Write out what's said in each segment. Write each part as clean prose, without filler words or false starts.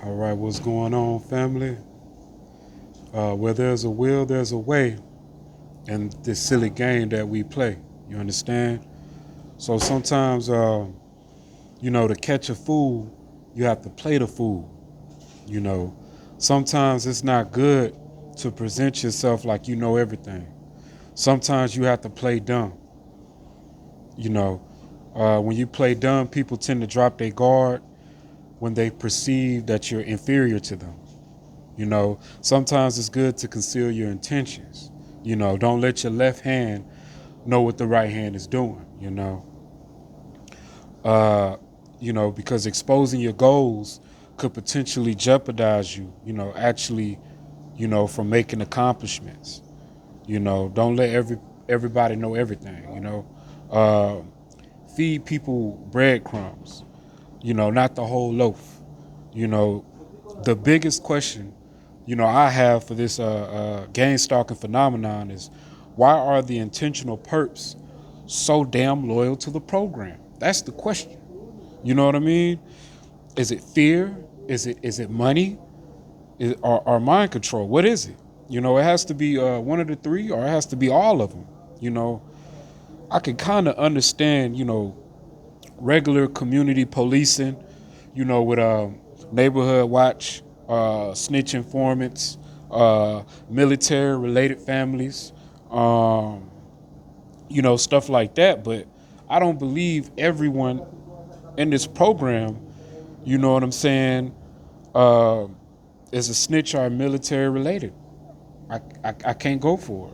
All right, what's going on, family? Where there's a will, there's a way, and this silly game that we play. You understand? So sometimes, to catch a fool, you have to play the fool. You know, sometimes it's not good to present yourself like you know everything. Sometimes you have to play dumb. You know, when you play dumb, people tend to drop their guard when they perceive that you're inferior to them. Sometimes it's good to conceal your intentions. Don't let your left hand know what the right hand is doing, uh, because exposing your goals could potentially jeopardize you, actually, from making accomplishments. Don't let everybody know everything, uh, feed people breadcrumbs, not the whole loaf. You know, the biggest question I have for this gang stalking phenomenon is why are the intentional perps so damn loyal to the program? That's the question. You know what I mean? Is it fear? Is it money? Or mind control? What is it? It has to be one of the three, or it has to be all of them. You know, I can kind of understand, regular community policing, with neighborhood watch, snitch informants, military related families, um, stuff like that. But I don't believe everyone in this program, you know what I'm saying, uh, is a snitch or military related. I can't go for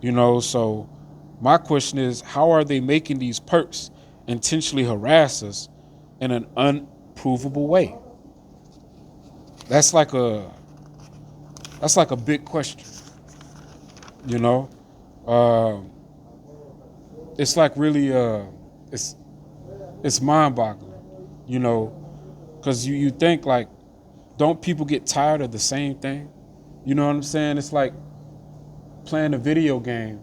it. So my question is, how are they making these perps intentionally harass us in an unprovable way? That's like a big question, you know. Uh, it's like really it's mind-boggling, you know, because you think like, don't people get tired of the same thing? You know what I'm saying? It's like playing a video game,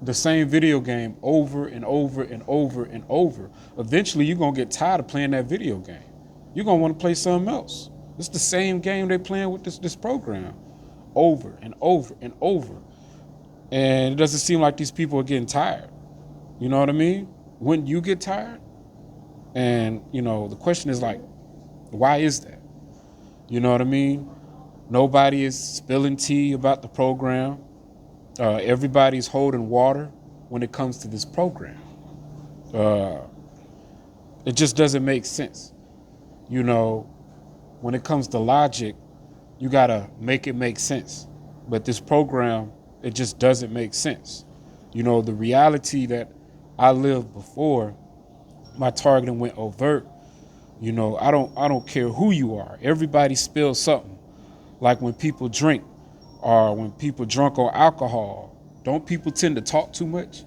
the same video game over and over and over and over. Eventually, you're gonna get tired of playing that video game. You're gonna want to play something else. It's the same game they're playing with this program, over and over and over. And it doesn't seem like these people are getting tired. You know what I mean? When you get tired, and the question is like, why is that? You know what I mean? Nobody is spilling tea about the program. Everybody's holding water when it comes to this program. Uh, it just doesn't make sense. You know, when it comes to logic, you gotta make it make sense. But this program, it just doesn't make sense. The reality that I lived before my targeting went overt. I don't care who you are. Everybody spills something. Like when people drink, or when people drunk on alcohol, don't people tend to talk too much?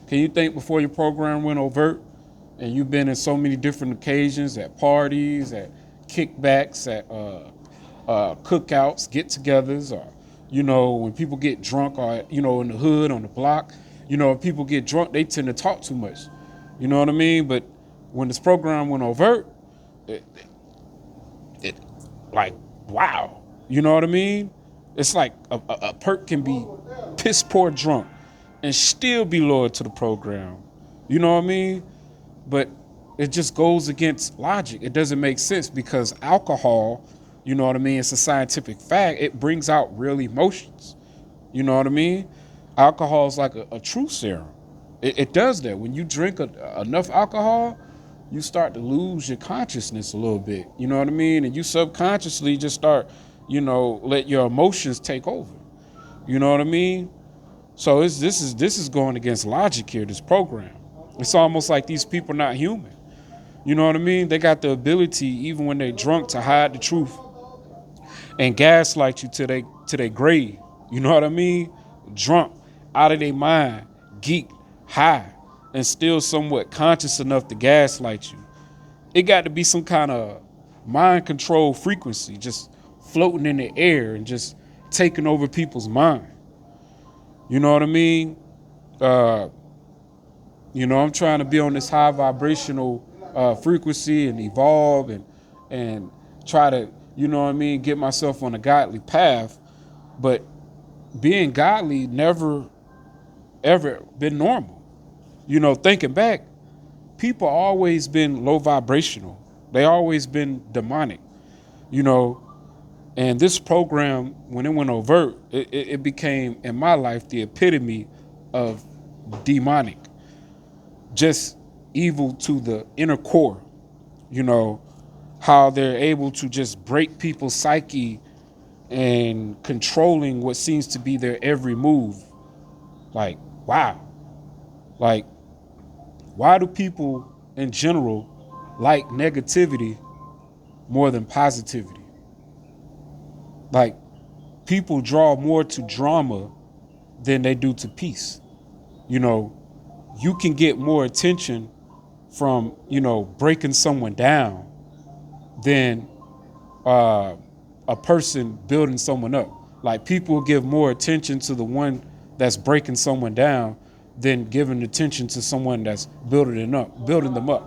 Can you think before your program went overt and you've been in so many different occasions, at parties, at kickbacks, at cookouts, get-togethers, or when people get drunk, or in the hood, on the block, if people get drunk, they tend to talk too much. You know what I mean? But when this program went overt, it, it like, wow. You know what I mean? It's like a perk can be piss poor drunk and still be loyal to the program. You know what I mean? But it just goes against logic. It doesn't make sense because alcohol, you know what I mean? It's a scientific fact. It brings out real emotions. You know what I mean? Alcohol is like a truth serum. It does that. When you drink enough alcohol, you start to lose your consciousness a little bit. You know what I mean? And you subconsciously just start, let your emotions take over. You know what I mean? So this is going against logic here, this program. It's almost like these people are not human. You know what I mean? They got the ability, even when they're drunk, to hide the truth and gaslight you to their grave. You know what I mean? Drunk, out of their mind, geek, high, and still somewhat conscious enough to gaslight you. It got to be some kind of mind control frequency just floating in the air and just taking over people's mind. You know what I mean? Uh, I'm trying to be on this high vibrational frequency and evolve and try to you know what I mean, get myself on a godly path. But being godly never ever been normal. You know, thinking back, people always been low vibrational. They always been demonic, you know. And this program, when it went overt, it became in my life the epitome of demonic, just evil to the inner core, you know, how they're able to just break people's psyche and controlling what seems to be their every move. Like, wow. Like, why do people in general like negativity more than positivity? Like, people draw more to drama than they do to peace. You know, you can get more attention from, you know, breaking someone down than uh, a person building someone up. Like, people give more attention to the one that's breaking someone down than giving attention to someone that's building them up.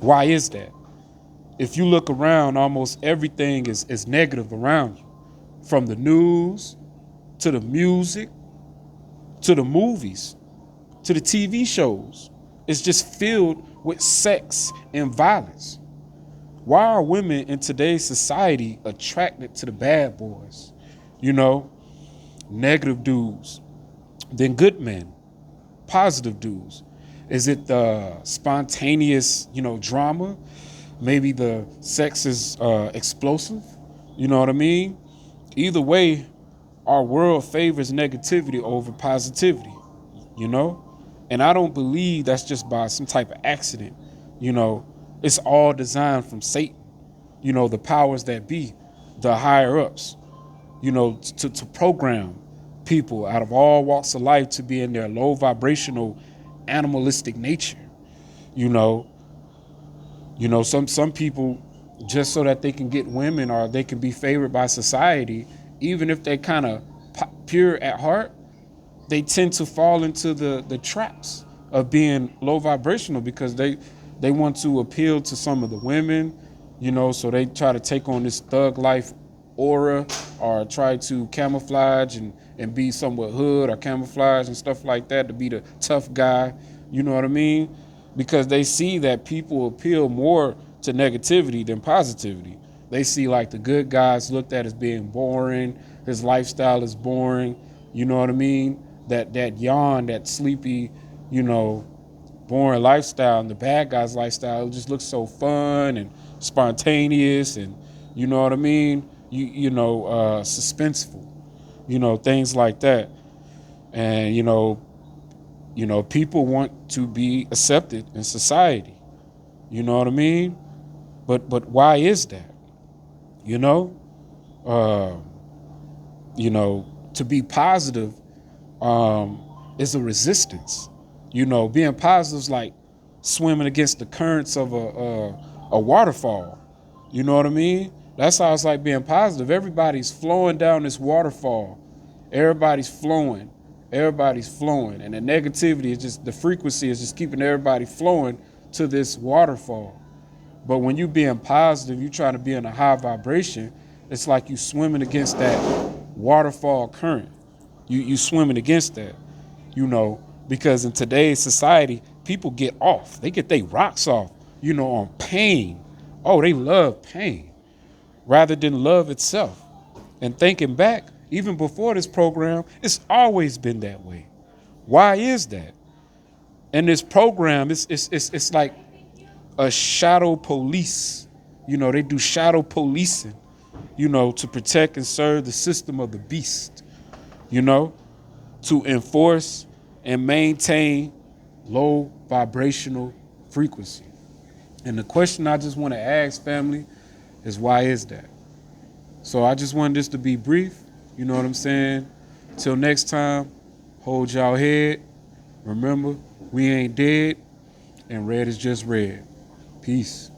Why is that? If you look around, almost everything is negative around you, from the news to the music to the movies to the TV shows. It's just filled with sex and violence. Why are women in today's society attracted to the bad boys? You know, negative dudes, then good men, positive dudes. Is it the spontaneous, you know, drama? Maybe the sex is explosive. You know what I mean? Either way, our world favors negativity over positivity, you know? And I don't believe that's just by some type of accident. You know, it's all designed from Satan, you know, the powers that be, the higher ups, you know, to program people out of all walks of life to be in their low vibrational animalistic nature. You know, some people, just so that they can get women or they can be favored by society, even if they kind of pure at heart, they tend to fall into the traps of being low vibrational because they want to appeal to some of the women, you know, so they try to take on this thug life aura or try to camouflage and be somewhat hood or camouflage and stuff like that to be the tough guy, you know what I mean? Because they see that people appeal more to negativity than positivity. They see like the good guys looked at as being boring, his lifestyle is boring, you know what I mean? That yawn, that sleepy, you know, boring lifestyle, and the bad guy's lifestyle, it just looks so fun and spontaneous and, you know what I mean? Suspenseful, you know, things like that. And, people want to be accepted in society. You know what I mean? But why is that? You know? Uh, to be positive is a resistance. You know, being positive is like swimming against the currents of a waterfall. You know what I mean? That's how it's like being positive. Everybody's flowing down this waterfall. Everybody's flowing. Everybody's flowing. And the negativity is just, the frequency is just keeping everybody flowing to this waterfall. But when you being positive, you trying to be in a high vibration, it's like you swimming against that waterfall current. You swimming against that, you know, because in today's society, people get off. They get their rocks off, you know, on pain. Oh, they love pain rather than love itself. And thinking back, even before this program, it's always been that way. Why is that? And this program, it's like a shadow police. You know, they do shadow policing, you know, to protect and serve the system of the beast, you know, to enforce and maintain low vibrational frequency. And the question I just want to ask, family, is why is that? So I just wanted this to be brief. You know what I'm saying? Till next time, hold y'all head. Remember, we ain't dead, and red is just red. Peace.